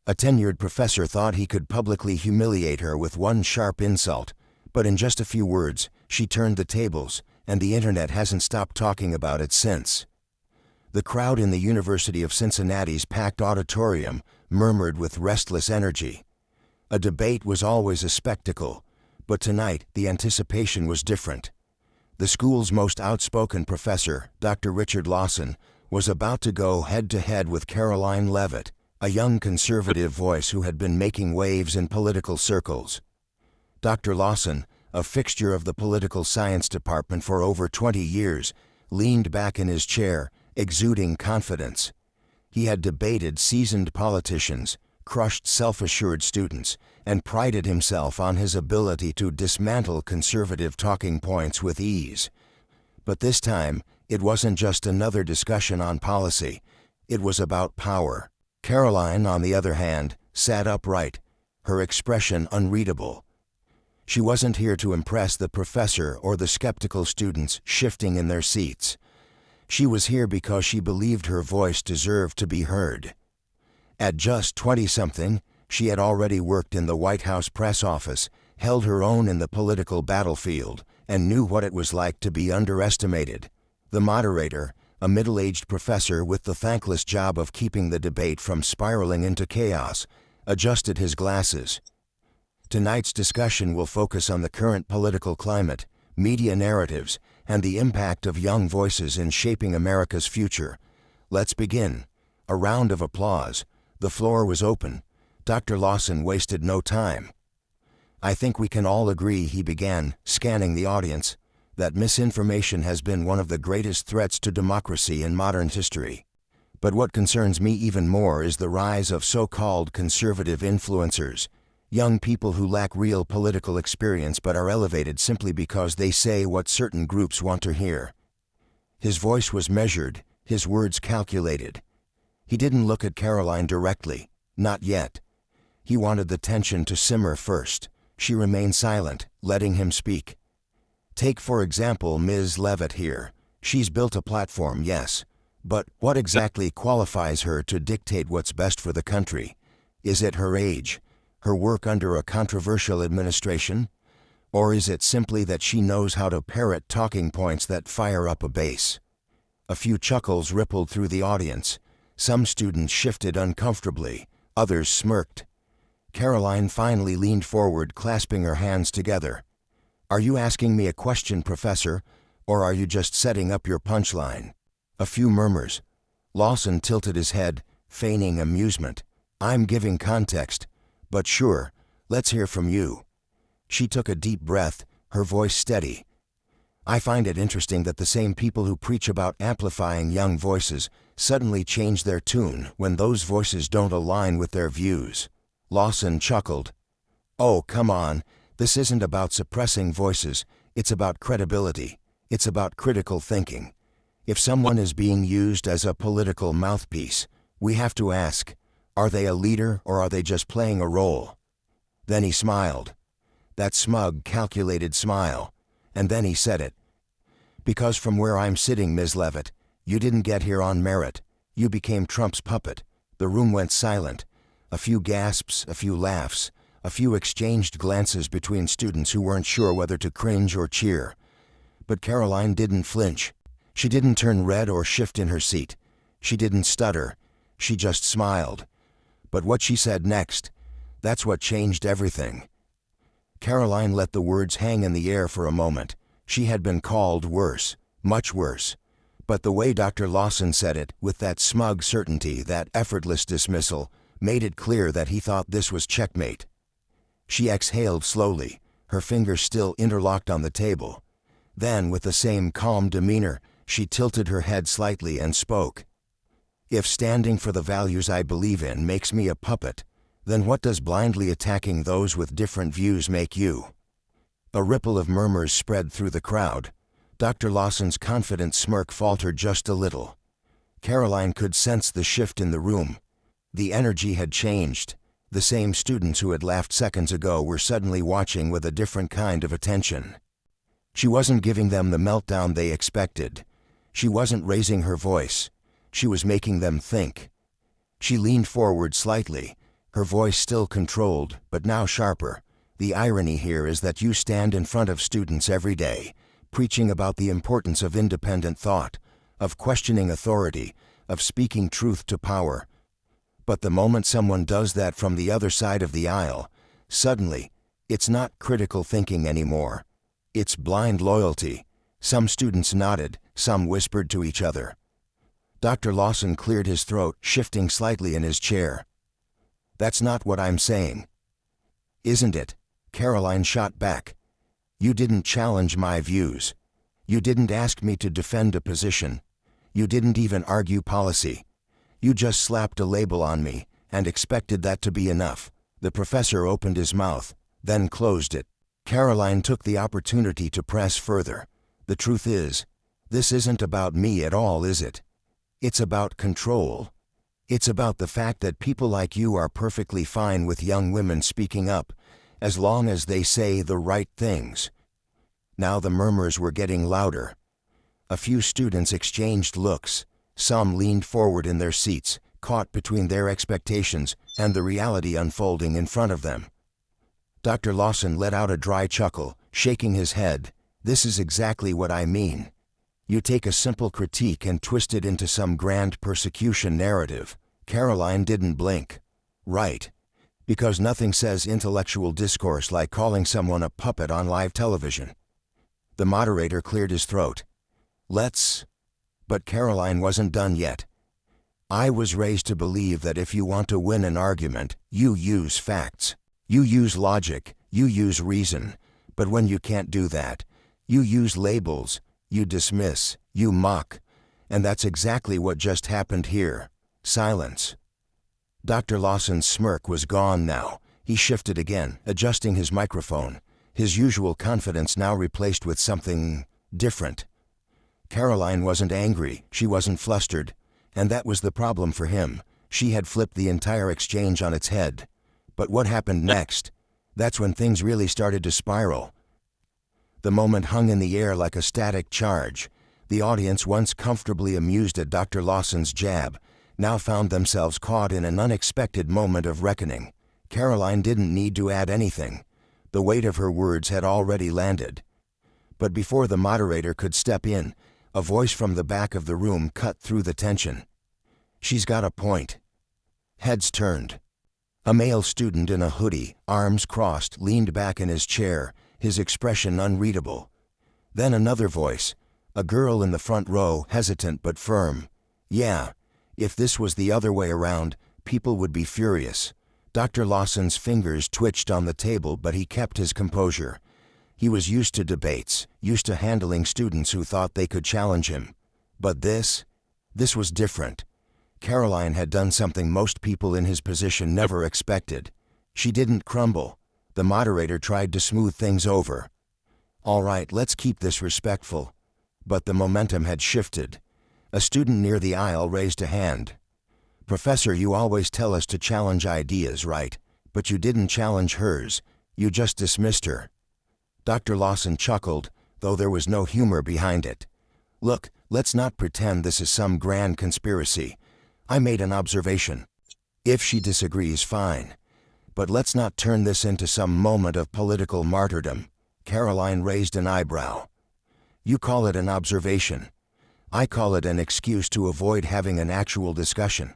A tenured professor thought he could publicly humiliate her with one sharp insult, but in just a few words, she turned the tables, and the internet hasn't stopped talking about it since. The crowd in the University of Cincinnati's packed auditorium murmured with restless energy. A debate was always a spectacle, but tonight the anticipation was different. The school's most outspoken professor, Dr. Richard Lawson, was about to go head-to-head with Karoline Leavitt, a young conservative voice who had been making waves in political circles. Dr. Lawson, a fixture of the political science department for over 20 years, leaned back in his chair, exuding confidence. He had debated seasoned politicians, crushed self-assured students, and prided himself on his ability to dismantle conservative talking points with ease. But this time, it wasn't just another discussion on policy. It was about power. Karoline, on the other hand, sat upright, her expression unreadable. She wasn't here to impress the professor or the skeptical students shifting in their seats. She was here because she believed her voice deserved to be heard. At just 20-something, she had already worked in the White House press office, held her own in the political battlefield, and knew what it was like to be underestimated. The moderator, a middle-aged professor with the thankless job of keeping the debate from spiraling into chaos, adjusted his glasses. Tonight's discussion will focus on the current political climate, media narratives, and the impact of young voices in shaping America's future. Let's begin. A round of applause. The floor was open. Dr. Lawson wasted no time. I think we can all agree, he began, scanning the audience, that misinformation has been one of the greatest threats to democracy in modern history. But what concerns me even more is the rise of so-called conservative influencers, young people who lack real political experience but are elevated simply because they say what certain groups want to hear. His voice was measured, his words calculated. He didn't look at Karoline directly, not yet. He wanted the tension to simmer first. She remained silent, letting him speak. Take for example Ms. Leavitt here. She's built a platform, yes. But what exactly qualifies her to dictate what's best for the country? Is it her age? Her work under a controversial administration? Or is it simply that she knows how to parrot talking points that fire up a base? A few chuckles rippled through the audience. Some students shifted uncomfortably, others smirked. Karoline finally leaned forward, clasping her hands together. "Are you asking me a question, Professor, or are you just setting up your punchline?" A few murmurs. Lawson tilted his head, feigning amusement. "I'm giving context. But sure, let's hear from you." She took a deep breath, her voice steady. "I find it interesting that the same people who preach about amplifying young voices suddenly change their tune when those voices don't align with their views." Lawson chuckled. "Oh, come on, this isn't about suppressing voices, it's about credibility, it's about critical thinking. If someone is being used as a political mouthpiece, we have to ask, are they a leader or are they just playing a role?" Then he smiled. That smug, calculated smile. And then he said it. "Because from where I'm sitting, Ms. Leavitt, you didn't get here on merit. You became Trump's puppet." The room went silent. A few gasps, a few laughs, a few exchanged glances between students who weren't sure whether to cringe or cheer. But Karoline didn't flinch. She didn't turn red or shift in her seat. She didn't stutter. She just smiled. But what she said next, that's what changed everything. Karoline let the words hang in the air for a moment. She had been called worse, much worse. But the way Dr. Lawson said it, with that smug certainty, that effortless dismissal, made it clear that he thought this was checkmate. She exhaled slowly, her fingers still interlocked on the table. Then, with the same calm demeanor, she tilted her head slightly and spoke. "If standing for the values I believe in makes me a puppet, then what does blindly attacking those with different views make you?" A ripple of murmurs spread through the crowd. Dr. Lawson's confident smirk faltered just a little. Karoline could sense the shift in the room. The energy had changed. The same students who had laughed seconds ago were suddenly watching with a different kind of attention. She wasn't giving them the meltdown they expected. She wasn't raising her voice. She was making them think. She leaned forward slightly, her voice still controlled, but now sharper. The irony here is that you stand in front of students every day, preaching about the importance of independent thought, of questioning authority, of speaking truth to power. But the moment someone does that from the other side of the aisle, suddenly, it's not critical thinking anymore. It's blind loyalty. Some students nodded, some whispered to each other. Dr. Lawson cleared his throat, shifting slightly in his chair. "That's not what I'm saying." "Isn't it?" Karoline shot back. "You didn't challenge my views. You didn't ask me to defend a position. You didn't even argue policy. You just slapped a label on me and expected that to be enough." The professor opened his mouth, then closed it. Karoline took the opportunity to press further. "The truth is, this isn't about me at all, is it? It's about control. It's about the fact that people like you are perfectly fine with young women speaking up, as long as they say the right things." Now the murmurs were getting louder. A few students exchanged looks. Some leaned forward in their seats, caught between their expectations and the reality unfolding in front of them. Dr. Lawson let out a dry chuckle, shaking his head. "This is exactly what I mean. You take a simple critique and twist it into some grand persecution narrative." Karoline didn't blink. "Right. Because nothing says intellectual discourse like calling someone a puppet on live television." The moderator cleared his throat. But Karoline wasn't done yet. "I was raised to believe that if you want to win an argument, you use facts. You use logic, you use reason. But when you can't do that, you use labels, you dismiss, you mock. And that's exactly what just happened here." Silence. Dr. Lawson's smirk was gone now. He shifted again, adjusting his microphone, his usual confidence now replaced with something different. Karoline wasn't angry, she wasn't flustered, and that was the problem for him. She had flipped the entire exchange on its head. But what happened next? That's when things really started to spiral. The moment hung in the air like a static charge. The audience, once comfortably amused at Dr. Lawson's jab, now found themselves caught in an unexpected moment of reckoning. Karoline didn't need to add anything. The weight of her words had already landed. But before the moderator could step in, a voice from the back of the room cut through the tension. "She's got a point." Heads turned. A male student in a hoodie, arms crossed, leaned back in his chair, his expression unreadable. Then another voice, a girl in the front row, hesitant but firm. "Yeah, if this was the other way around, people would be furious." Dr. Lawson's fingers twitched on the table, but he kept his composure. He was used to debates, used to handling students who thought they could challenge him. But this was different. Karoline had done something most people in his position never expected. She didn't crumble. The moderator tried to smooth things over. "All right, let's keep this respectful." But the momentum had shifted. A student near the aisle raised a hand. "Professor, you always tell us to challenge ideas, right? But you didn't challenge hers. You just dismissed her." Dr. Lawson chuckled, though there was no humor behind it. "Look, let's not pretend this is some grand conspiracy. I made an observation. If she disagrees, fine. But let's not turn this into some moment of political martyrdom." Karoline raised an eyebrow. "You call it an observation. I call it an excuse to avoid having an actual discussion."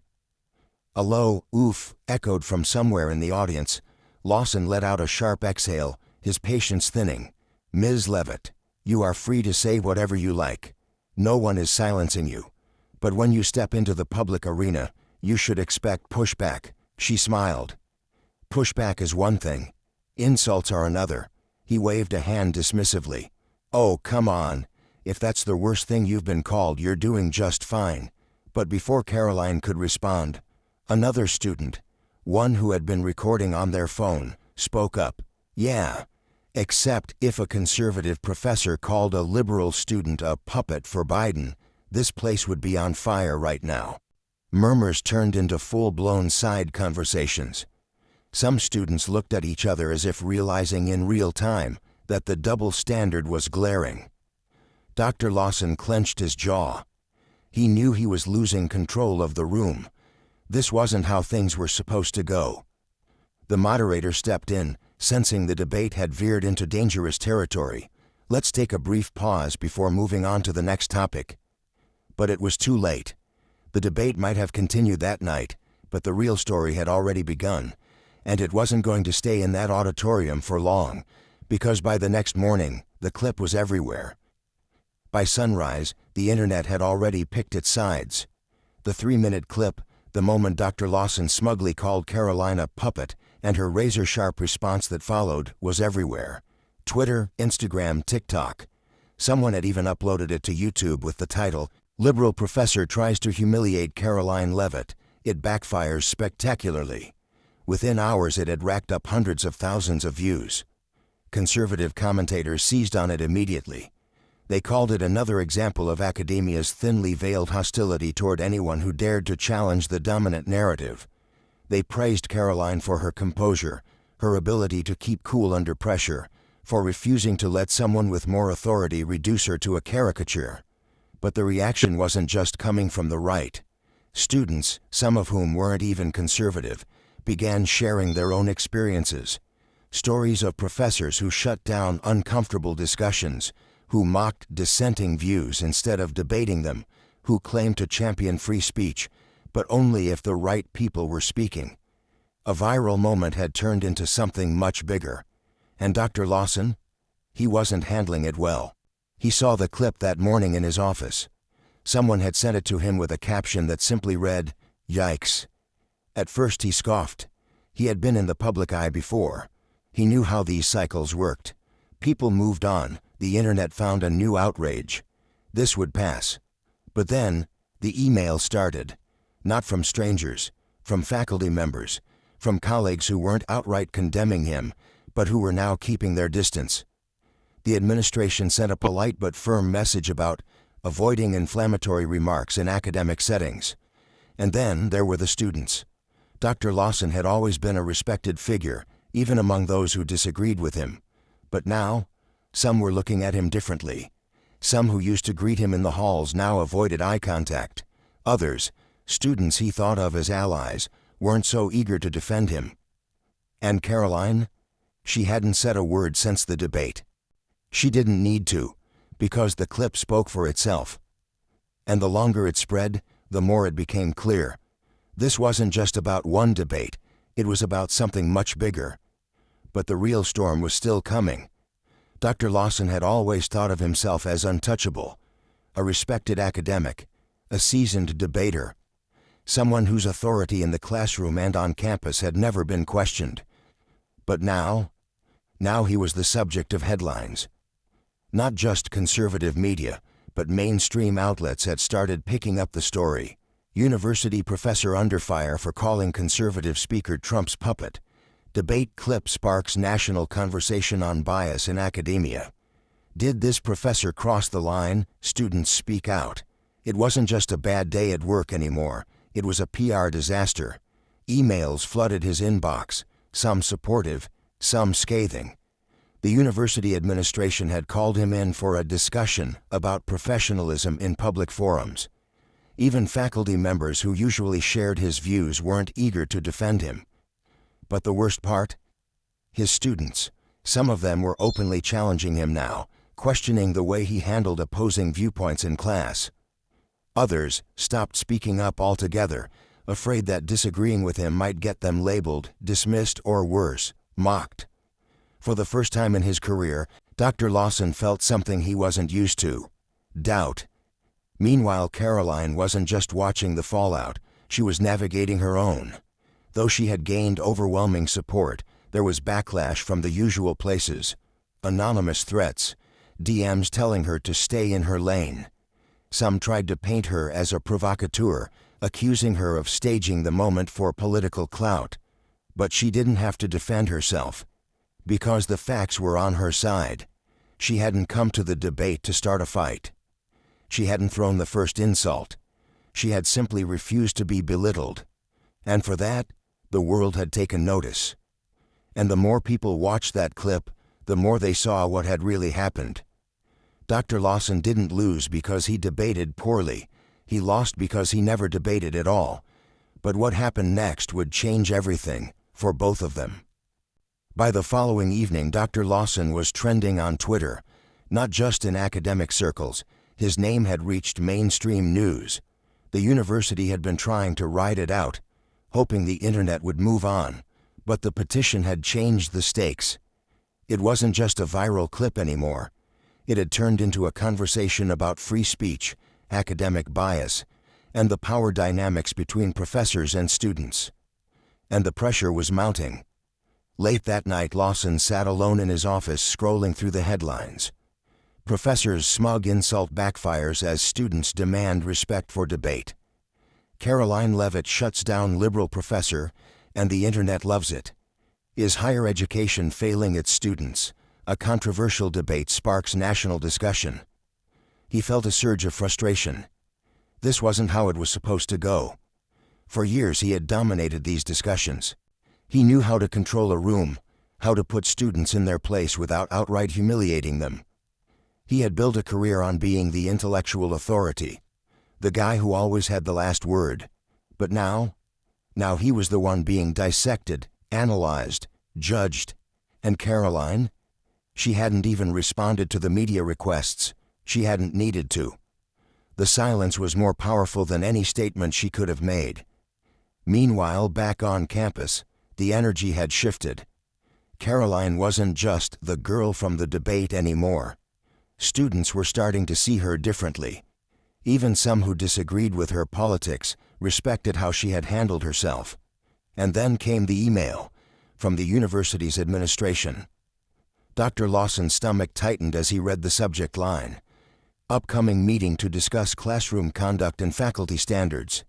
A low "oof" echoed from somewhere in the audience. Lawson let out a sharp exhale, his patience thinning. "Ms. Leavitt, you are free to say whatever you like. No one is silencing you. But when you step into the public arena, you should expect pushback." She smiled. "Pushback is one thing. Insults are another." He waved a hand dismissively. "Oh, come on. If that's the worst thing you've been called, you're doing just fine." But before Karoline could respond, another student, one who had been recording on their phone, spoke up. "Yeah, except if a conservative professor called a liberal student a puppet for Biden, this place would be on fire right now." Murmurs turned into full-blown side conversations. Some students looked at each other as if realizing in real time that the double standard was glaring. Dr. Lawson clenched his jaw. He knew he was losing control of the room. This wasn't how things were supposed to go. The moderator stepped in, sensing the debate had veered into dangerous territory. Let's take a brief pause before moving on to the next topic. But it was too late. The debate might have continued that night, but the real story had already begun, and it wasn't going to stay in that auditorium for long, because by the next morning, the clip was everywhere. By sunrise, the internet had already picked its sides. The 3-minute clip, the moment Dr. Lawson smugly called Karoline a puppet, and her razor-sharp response that followed, was everywhere. Twitter, Instagram, TikTok. Someone had even uploaded it to YouTube with the title, "Liberal Professor Tries to Humiliate Karoline Leavitt. It Backfires Spectacularly." Within hours it had racked up hundreds of thousands of views. Conservative commentators seized on it immediately. They called it another example of academia's thinly veiled hostility toward anyone who dared to challenge the dominant narrative. They praised Karoline for her composure, her ability to keep cool under pressure, for refusing to let someone with more authority reduce her to a caricature. But the reaction wasn't just coming from the right. Students, some of whom weren't even conservative, began sharing their own experiences. Stories of professors who shut down uncomfortable discussions, who mocked dissenting views instead of debating them, who claimed to champion free speech, but only if the right people were speaking. A viral moment had turned into something much bigger. And Dr. Lawson? He wasn't handling it well. He saw the clip that morning in his office. Someone had sent it to him with a caption that simply read, "Yikes." At first he scoffed. He had been in the public eye before. He knew how these cycles worked. People moved on. The internet found a new outrage. This would pass. But then, the email started. Not from strangers, from faculty members, from colleagues who weren't outright condemning him, but who were now keeping their distance. The administration sent a polite but firm message about avoiding inflammatory remarks in academic settings. And then there were the students. Dr. Lawson had always been a respected figure, even among those who disagreed with him. But now, some were looking at him differently. Some who used to greet him in the halls now avoided eye contact. Others, students he thought of as allies, weren't so eager to defend him. And Karoline? She hadn't said a word since the debate. She didn't need to, because the clip spoke for itself. And the longer it spread, the more it became clear. This wasn't just about one debate, it was about something much bigger. But the real storm was still coming. Dr. Lawson had always thought of himself as untouchable, a respected academic, a seasoned debater, someone whose authority in the classroom and on campus had never been questioned. But now he was the subject of headlines. Not just conservative media, but mainstream outlets had started picking up the story. University professor under fire for calling conservative speaker Trump's puppet. Debate clip sparks national conversation on bias in academia. Did this professor cross the line? Students speak out. It wasn't just a bad day at work anymore. It was a PR disaster. Emails flooded his inbox, some supportive, some scathing. The university administration had called him in for a discussion about professionalism in public forums. Even faculty members who usually shared his views weren't eager to defend him. But the worst part? His students. Some of them were openly challenging him now, questioning the way he handled opposing viewpoints in class. Others stopped speaking up altogether, afraid that disagreeing with him might get them labeled, dismissed, or worse, mocked. For the first time in his career, Dr. Lawson felt something he wasn't used to: doubt. Meanwhile, Karoline wasn't just watching the fallout, she was navigating her own. Though she had gained overwhelming support, there was backlash from the usual places. Anonymous threats, DMs telling her to stay in her lane. Some tried to paint her as a provocateur, accusing her of staging the moment for political clout. But she didn't have to defend herself, because the facts were on her side. She hadn't come to the debate to start a fight. She hadn't thrown the first insult. She had simply refused to be belittled. And for that, the world had taken notice. And the more people watched that clip, the more they saw what had really happened. Dr. Lawson didn't lose because he debated poorly. He lost because he never debated at all. But what happened next would change everything, for both of them. By the following evening, Dr. Lawson was trending on Twitter, not just in academic circles. His name had reached mainstream news. The university had been trying to ride it out, hoping the internet would move on, but the petition had changed the stakes. It wasn't just a viral clip anymore. It had turned into a conversation about free speech, academic bias, and the power dynamics between professors and students. And the pressure was mounting. Late that night, Lawson sat alone in his office scrolling through the headlines. Professors' smug insult backfires as students demand respect for debate. Karoline Leavitt shuts down liberal professor, and the internet loves it. Is higher education failing its students? A controversial debate sparks national discussion. He felt a surge of frustration. This wasn't how it was supposed to go. For years he had dominated these discussions. He knew how to control a room, how to put students in their place without outright humiliating them. He had built a career on being the intellectual authority, the guy who always had the last word. But now he was the one being dissected, analyzed, judged. And Karoline? She hadn't even responded to the media requests. She hadn't needed to. The silence was more powerful than any statement she could have made. Meanwhile, back on campus, the energy had shifted. Karoline wasn't just the girl from the debate anymore. Students were starting to see her differently. Even some who disagreed with her politics respected how she had handled herself. And then came the email from the university's administration. Dr. Lawson's stomach tightened as he read the subject line. Upcoming meeting to discuss classroom conduct and faculty standards.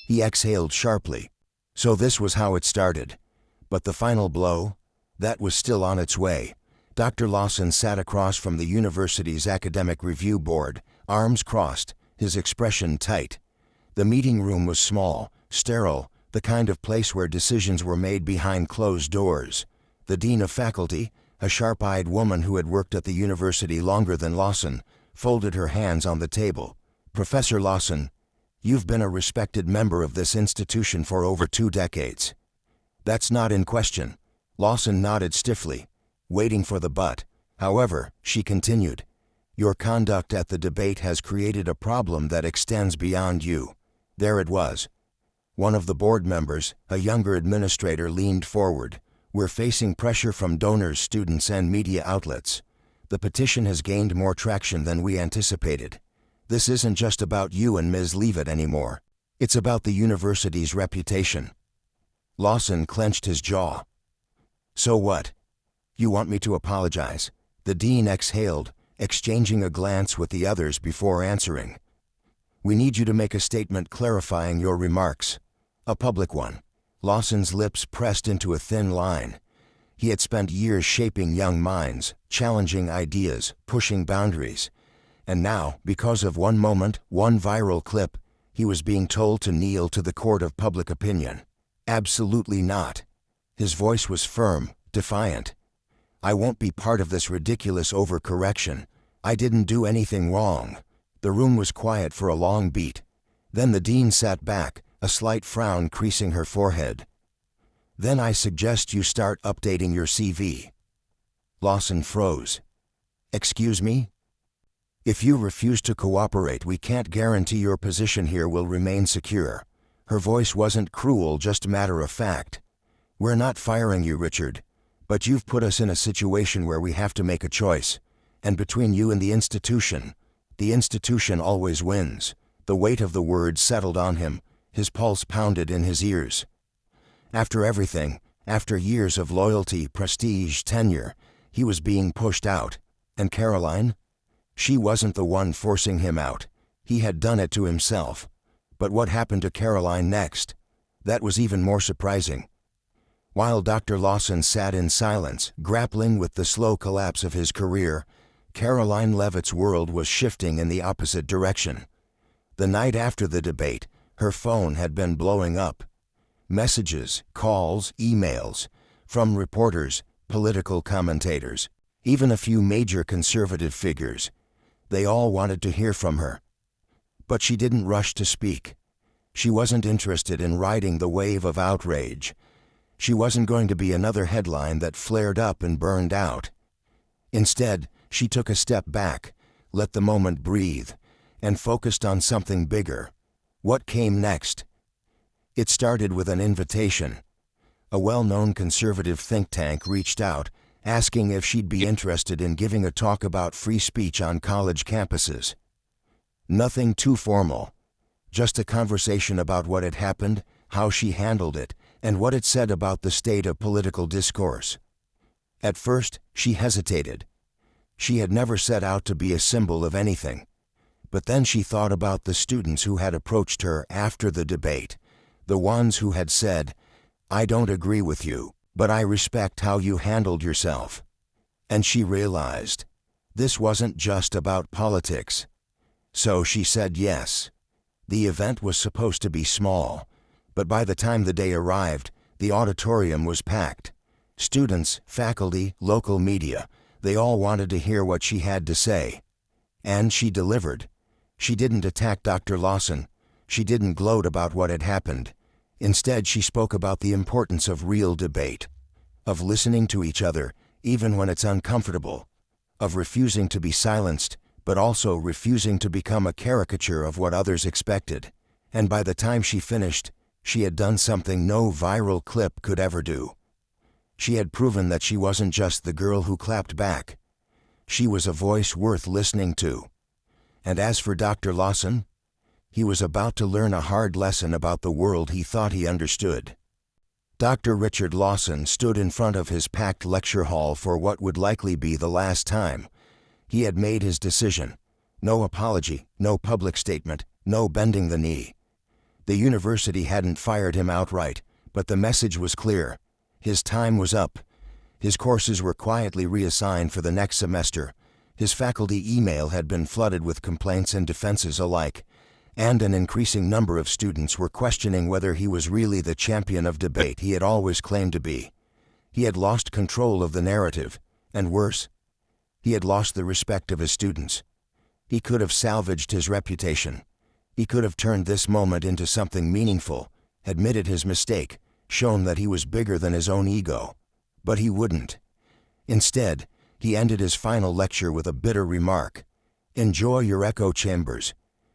He exhaled sharply. So this was how it started. But the final blow? That was still on its way. Dr. Lawson sat across from the university's academic review board, arms crossed, his expression tight. The meeting room was small, sterile, the kind of place where decisions were made behind closed doors. The dean of faculty, a sharp-eyed woman who had worked at the university longer than Lawson, folded her hands on the table. Professor Lawson, you've been a respected member of this institution for over 2 decades. That's not in question. Lawson nodded stiffly, waiting for the but. However, she continued, your conduct at the debate has created a problem that extends beyond you. There it was. One of the board members, a younger administrator, leaned forward. We're facing pressure from donors, students, and media outlets. The petition has gained more traction than we anticipated. This isn't just about you and Ms. Leavitt anymore. It's about the university's reputation. Lawson clenched his jaw. So what? You want me to apologize? The dean exhaled, exchanging a glance with the others before answering. We need you to make a statement clarifying your remarks. A public one. Lawson's lips pressed into a thin line. He had spent years shaping young minds, challenging ideas, pushing boundaries. And now, because of one moment, one viral clip, he was being told to kneel to the court of public opinion. Absolutely not. His voice was firm, defiant. I won't be part of this ridiculous overcorrection. I didn't do anything wrong. The room was quiet for a long beat. Then the dean sat back, a slight frown creasing her forehead. Then I suggest you start updating your CV. Lawson froze. Excuse me? If you refuse to cooperate, we can't guarantee your position here will remain secure. Her voice wasn't cruel, just matter of fact. We're not firing you, Richard, but you've put us in a situation where we have to make a choice. And between you and the institution always wins. The weight of the words settled on him. His pulse pounded in his ears. After everything, after years of loyalty, prestige, tenure, he was being pushed out. And Karoline? She wasn't the one forcing him out. He had done it to himself. But what happened to Karoline next? That was even more surprising. While Dr. Lawson sat in silence, grappling with the slow collapse of his career, Karoline Leavitt's world was shifting in the opposite direction. The night after the debate, her phone had been blowing up. Messages, calls, emails, from reporters, political commentators, even a few major conservative figures. They all wanted to hear from her. But she didn't rush to speak. She wasn't interested in riding the wave of outrage. She wasn't going to be another headline that flared up and burned out. Instead, she took a step back, let the moment breathe, and focused on something bigger. What came next? It started with an invitation. A well-known conservative think tank reached out, asking if she'd be interested in giving a talk about free speech on college campuses. Nothing too formal. Just a conversation about what had happened, how she handled it, and what it said about the state of political discourse. At first, she hesitated. She had never set out to be a symbol of anything. But then she thought about the students who had approached her after the debate, the ones who had said, "I don't agree with you, but I respect how you handled yourself." And she realized, this wasn't just about politics. So she said yes. The event was supposed to be small, but by the time the day arrived, the auditorium was packed. Students, faculty, local media, they all wanted to hear what she had to say. And she delivered. She didn't attack Dr. Lawson. She didn't gloat about what had happened. Instead, she spoke about the importance of real debate, of listening to each other, even when it's uncomfortable, of refusing to be silenced, but also refusing to become a caricature of what others expected. And by the time she finished, she had done something no viral clip could ever do. She had proven that she wasn't just the girl who clapped back. She was a voice worth listening to. And as for Dr. Lawson, he was about to learn a hard lesson about the world he thought he understood. Dr. Richard Lawson stood in front of his packed lecture hall for what would likely be the last time. He had made his decision. No apology, no public statement, no bending the knee. The university hadn't fired him outright, but the message was clear. His time was up. His courses were quietly reassigned for the next semester. His faculty email had been flooded with complaints and defenses alike, and an increasing number of students were questioning whether he was really the champion of debate he had always claimed to be. He had lost control of the narrative, and worse, he had lost the respect of his students. He could have salvaged his reputation. He could have turned this moment into something meaningful, admitted his mistake, shown that he was bigger than his own ego. But he wouldn't. Instead, he ended his final lecture with a bitter remark. "Enjoy your echo chambers.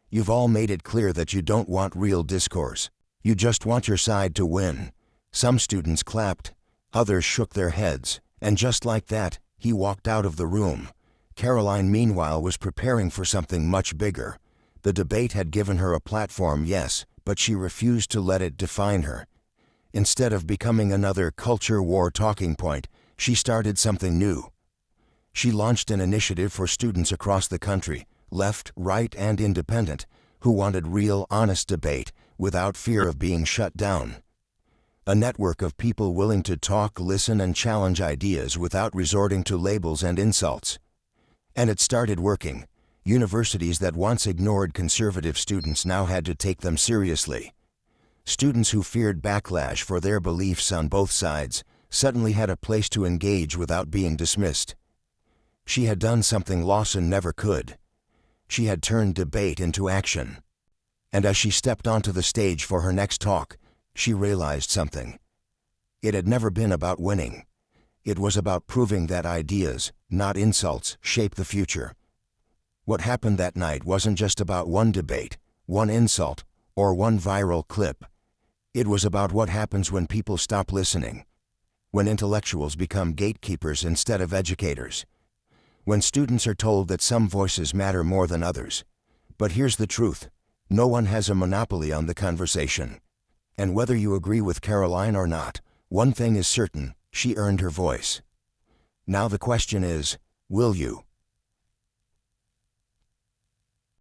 You've all made it clear that you don't want real discourse. You just want your side to win." Some students clapped, others shook their heads, and just like that, he walked out of the room. Karoline, meanwhile, was preparing for something much bigger. The debate had given her a platform, yes, but she refused to let it define her. Instead of becoming another culture war talking point, she started something new. She launched an initiative for students across the country, left, right, and independent, who wanted real, honest debate without fear of being shut down. A network of people willing to talk, listen, and challenge ideas without resorting to labels and insults. And it started working. Universities that once ignored conservative students now had to take them seriously. Students who feared backlash for their beliefs on both sides suddenly had a place to engage without being dismissed. She had done something Lawson never could. She had turned debate into action. And as she stepped onto the stage for her next talk, she realized something. It had never been about winning. It was about proving that ideas, not insults, shape the future. What happened that night wasn't just about one debate, one insult, or one viral clip. It was about what happens when people stop listening, when intellectuals become gatekeepers instead of educators, when students are told that some voices matter more than others. But here's the truth. No one has a monopoly on the conversation. And whether you agree with Karoline or not, one thing is certain, she earned her voice. Now the question is, will you?